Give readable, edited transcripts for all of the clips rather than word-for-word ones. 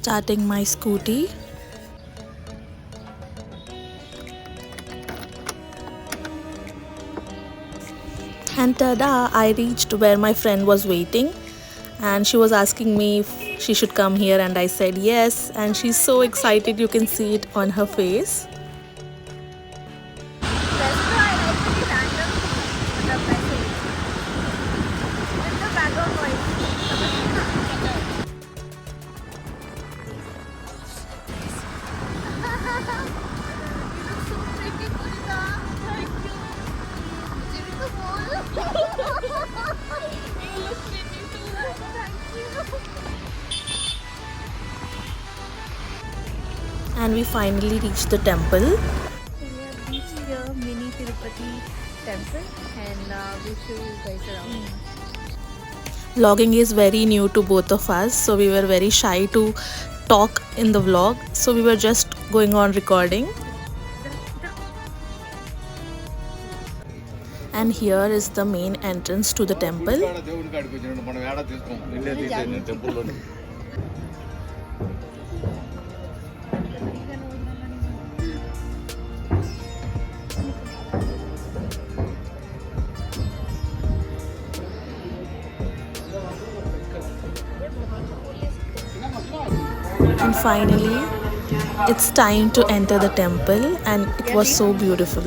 starting my scooty. And tada, I reached where my friend was waiting and she was asking me if she should come here, and I said yes, and she's so excited, you can see it on her face. And we finally reached the temple. We have reached here, mini Tirupati temple, and we'll show you guys around. Vlogging is very new to both of us, so we were very shy to talk in the vlog, so we were just going on recording. And here is the main entrance to the temple. And finally, it's time to enter the temple, and it was so beautiful.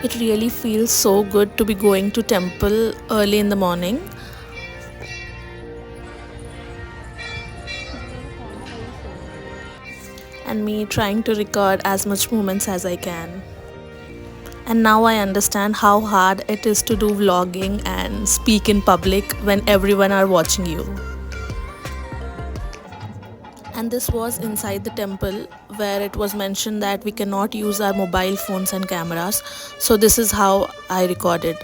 It really feels so good to be going to temple early in the morning. And me trying to record as much moments as I can. And now I understand how hard it is to do vlogging and speak in public when everyone are watching you. And this was inside the temple, where it was mentioned that we cannot use our mobile phones and cameras. So this is how I recorded.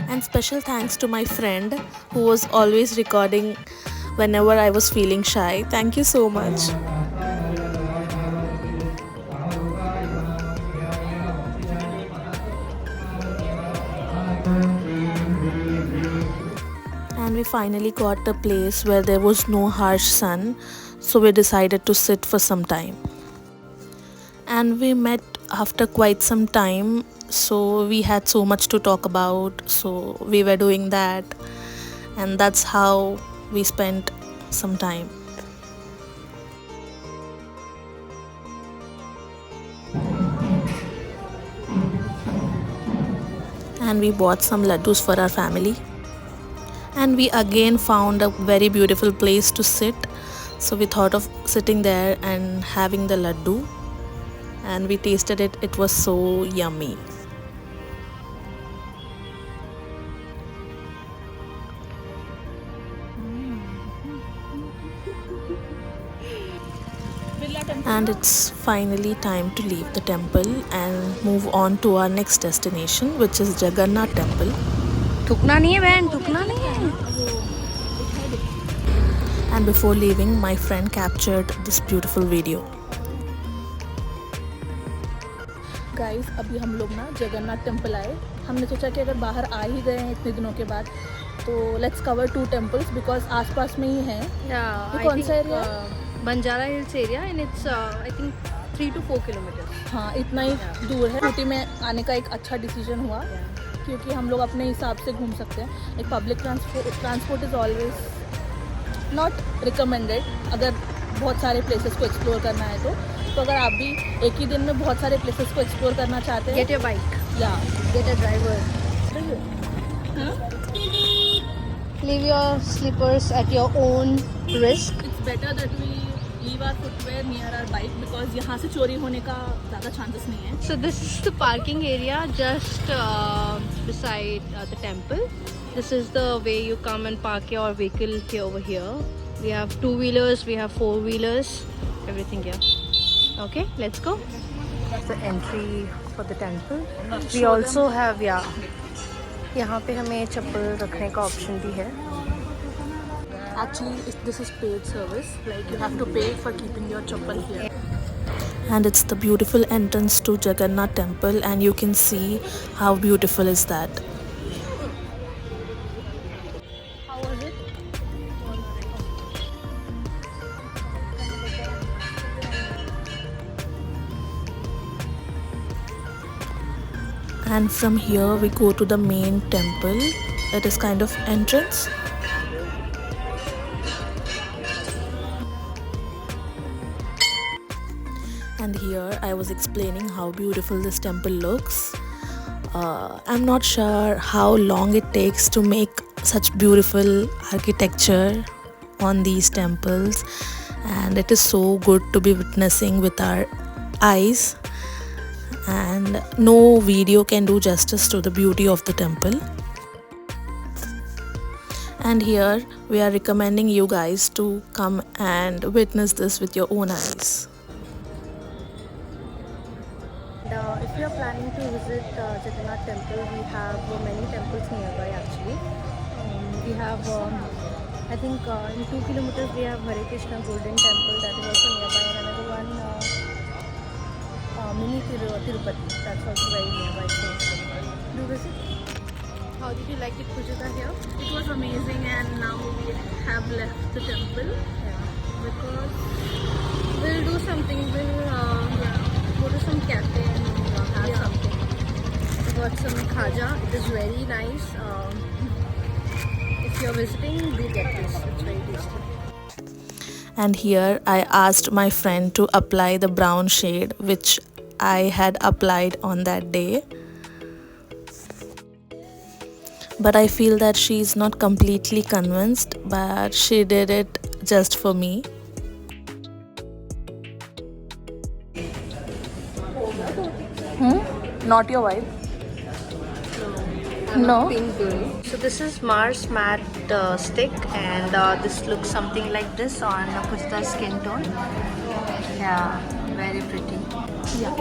And special thanks to my friend who was always recording whenever I was feeling shy. Thank you so much. And we finally got a place where there was no harsh sun, so we decided to sit for some time. And we met after quite some time, so we had so much to talk about, so we were doing that, and that's how we spent some time. And we bought some laddus for our family. And we again found a very beautiful place to sit, so we thought of sitting there and having the laddu, and we tasted it. It was so yummy. And it's finally time to leave the temple and move on to our next destination, which is Jagannath Temple. थूकना नहीं है बहन, थूकना नहीं है. And before leaving, my friend captured this beautiful video. Guys, अभी हम लोग ना जगन्नाथ टेम्पल आए. हमने सोचा कि अगर बाहर आ ही गए हैं इतने दिनों के बाद, तो लेट्स कवर 2 टेम्पल्स बिकॉज आसपास में ही हैं. Yeah, कौन सा area? Banjara Hills area, and it's I think 3 to 4 kilometers. हाँ, इतना ही दूर है. स्कूटी में आने का एक अच्छा डिसीजन हुआ, क्योंकि हम लोग अपने हिसाब से घूम सकते हैं. एक public transport is always not recommended अगर बहुत सारे प्लेसेस को एक्सप्लोर करना है तो अगर आप भी एक ही दिन में बहुत सारे प्लेसेस को एक्सप्लोर करना चाहते हैं, Get your bike. या Get a driver. Leave your slippers at your own risk. It's better that we leave our footwear near our bike, because यहाँ से चोरी होने का ज़्यादा चांसेस नहीं है. So this is the parking area just beside the temple. This is the way you come and park your vehicle here over here. We have 2-wheelers, we have 4-wheelers, everything here. Okay, let's go. That's the entry for the temple. We also have यहाँ पे हमें चप्पल रखने का option भी है. Actually, this is paid service. Like you have to pay for keeping your chappal here. And it's the beautiful entrance to Jagannath temple, and you can see how beautiful is that. How was it? And from here we go to the main temple. It is kind of entrance. And here I was explaining how beautiful this temple looks. I'm not sure how long it takes to make such beautiful architecture on these temples, and it is so good to be witnessing with our eyes, and no video can do justice to the beauty of the temple. And here we are recommending you guys to come and witness this with your own eyes. If you are planning to visit Jagannath temple, we have many temples nearby actually. We have, I think in 2 kilometers we have Hare Krishna Golden Temple, that is also nearby, and another one mini Tirupati, that's also very nearby. So do visit. How did you like it, Pujita, here? It was amazing, and now we have left the temple because We'll do something, we'll go to some cafe and have something. We got some khaja, it is very nice. If you're visiting, do get this, it's very tasty. And here I asked my friend to apply the brown shade which I had applied on that day. But I feel that she's not completely convinced, but she did it just for me. Not your wife? No. Pink girl. So this is Mars matte stick, and this looks something like this on Pujita's skin tone. Yeah, very pretty. Yeah.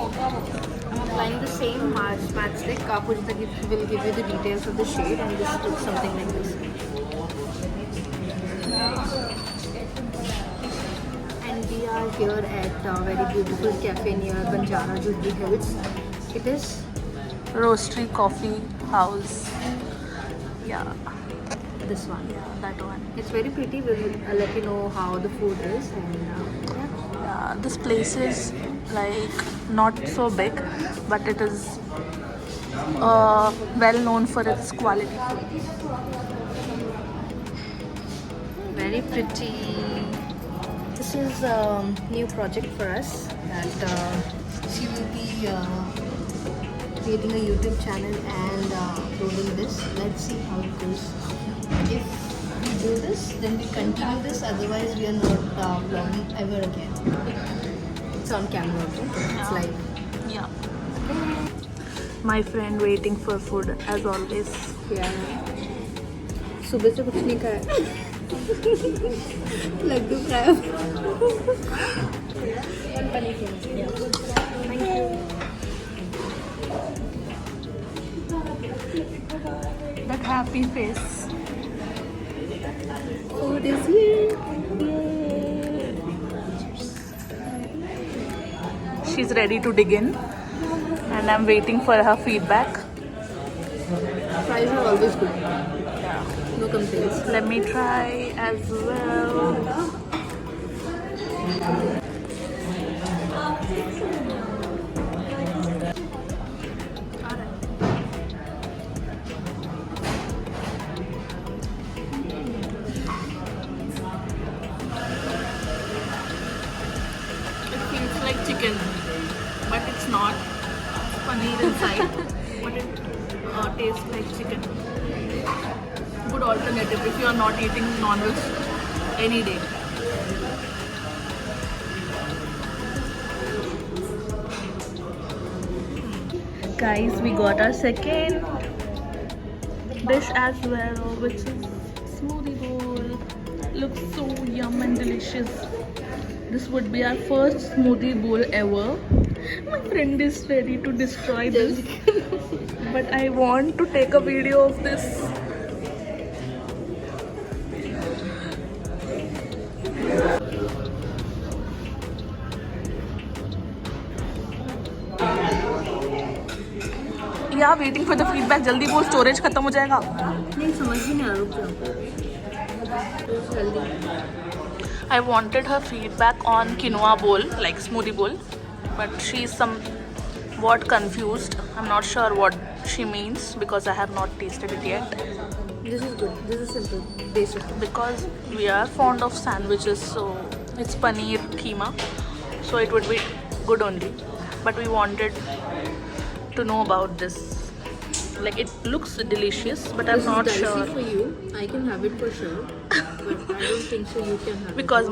I'm applying the same Mars matte stick. Pujita will give you the details of the shade, and this looks something like this. And we are here at a very beautiful cafe near Banjara Jubilee Hills. It is Roastery Coffee House. Yeah, this one. yeah, that one. It's very pretty. We'll let you know how the food is. And Yeah, this place is like not so big, but it is well known for its quality food. very pretty. This is a new project for us. That she will be creating a YouTube channel and uploading this. Let's see how it goes. If we do this, then we continue this. Otherwise, we are not vlogging ever again. It's on camera, okay? It's like Yeah. My friend waiting for food as always. yeah. सुबह से कुछ नहीं खाया. लड्डू खाया. Thank you. That happy face. Food is here. She's ready to dig in, and I'm waiting for her feedback. Fries are always good. No complaints. Let me try as well. It feels like chicken, but it's not. It's paneer inside, but it tastes like chicken. Good alternative if you are not eating non-veg any day. Guys, we got our second dish as well, which is smoothie bowl. Looks so yum and delicious. This would be our first smoothie bowl ever. My friend is ready to destroy this. but I want to take a video of this. Yeah, waiting for the feedback. जल्दी बोल, storage खत्म हो जाएगा. नहीं समझ ही नहीं आ रहा, रुक जाओ. जल्दी. I wanted her feedback on quinoa bowl, like smoothie bowl, but she's somewhat confused. I'm not sure what she means because I have not tasted it yet. This is good. This is simple, basic. Because we are fond of sandwiches, so it's paneer keema, so it would be good only. But we wanted to know about this. Like, it looks delicious, but I'm not This is sure. dicey for you. I can have it for sure, but I don't think so. You can have Because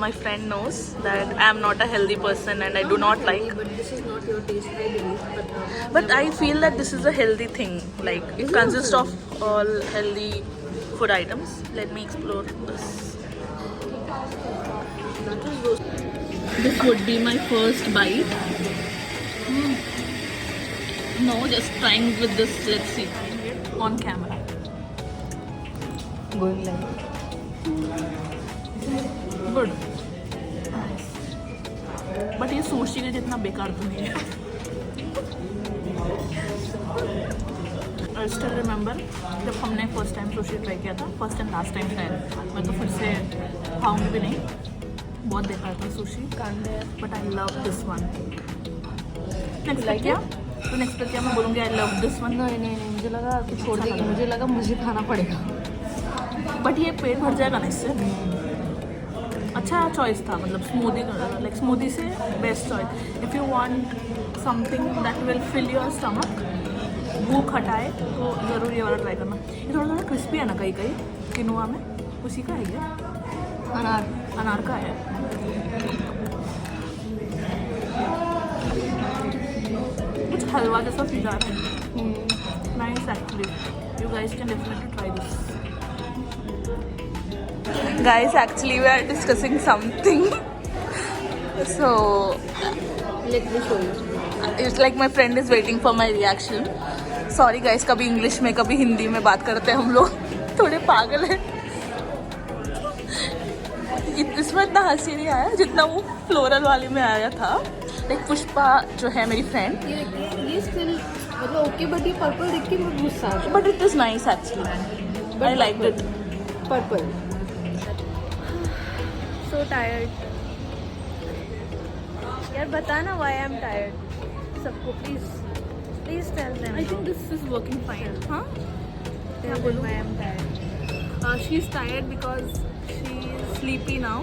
my friend knows that I'm not a healthy person and I do not like. But this is not your taste, I believe. But I feel that this is a healthy thing. Like, it consists of all healthy food items. Let me explore this. This would be my first bite. No, just trying with this. Let's see. On camera. going like. Good. But ये sushi के जितना बेकार तो नहीं है. I still remember जब हमने first time sushi try किया था, फर्स्ट एंड लास्ट टाइम शायद. मैं तो फिर से खाऊंगी भी नहीं. बहुत बेकार था sushi. But I love this one. Next like क्या? तो नेक्स्ट क्या मैं बोलूँगी I love this one. नहीं मुझे लगा कि छोड़ देगी. मुझे लगा मुझे खाना पड़ेगा. बट ये पेट भर जाएगा ना इससे. अच्छा चॉइस था, मतलब स्मूदी, लाइक स्मूदी से best choice. If you want something that will fill your stomach, भूख हटाए, तो ज़रूर ये वाला ट्राई करना. ये थोड़ा थोड़ा क्रिस्पी है ना कहीं कहीं किनुआ में. उसी का है ये. अनार का है. कुछ हलवा जैसा फील आ रहा है. Nice actually. You guys can definitely try this. Guys, actually we are discussing something. So Let me show you. it's like my friend is waiting for my reaction. Sorry guys, कभी English में कभी हिंदी में बात करते हैं हम लोग. थोड़े पागल हैं. इसमें इतना हंसी नहीं आया जितना वो फ्लोरल वाली में आया था. लाइक पुष्पा जो है मेरी फ्रेंड. ये स्टिल मतलब ओके, बट ये पर्पल देख के मुझे गुस्सा आ गया. But it is nice actually. I like it. Purple. So tired. यार बताना why I'm tired. सबको please tell them. I think this is working fine. हाँ? Tell them why I'm tired. She's tired because she is sleepy now.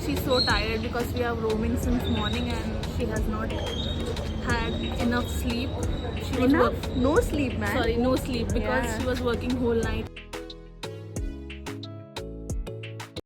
She's so tired because we are roaming since morning and she has not had enough sleep. She was Enough? No sleep, man. Sorry, no sleep because Yeah. she was working whole night.